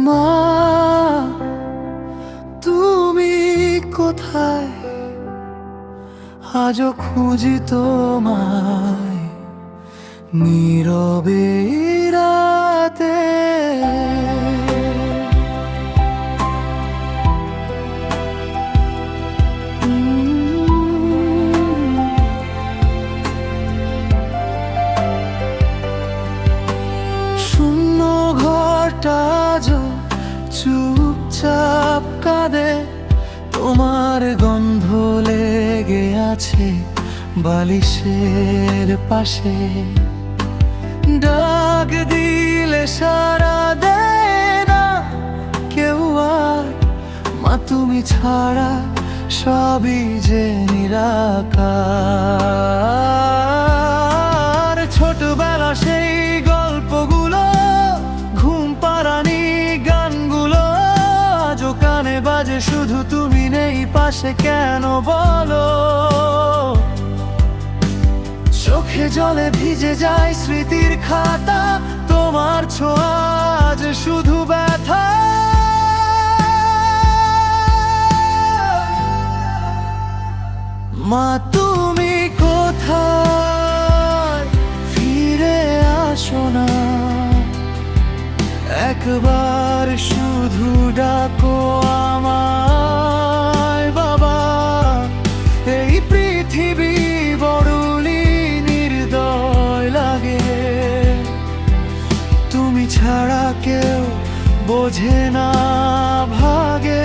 মা, তুমি কোথায়? আজও খুঁজি তোমায় নীরবে রাতে। শূন্য ঘরটা আজও চুপচাপ কাঁদে, তোমার গন্ধ লেগে আছে বালিশের পাশে। ডাক দিলে সাড়া দেয় না কেউ আর, মা তুমি ছাড়া সবই যে নিরাকার। ছোটবেলা সেই গল্পগুলো, ঘুম পাড়ানি গানগুলো আজও কানে বাজে, শুধু তুমি নেই পাশে কেন বলো? চোখে জলে ভিজে যায় স্মৃতির খাতা, তোমার ছোঁয়া আজ শুধু ব্যথা। মা তুমি কোথায়? ফিরে আসো না, একবার শুধু ডাকো আমায় বাবা। এই পৃথিবী বড়লি নির্দয় লাগে, তুমি ছাড়া কেউ বোঝে না ভাগে।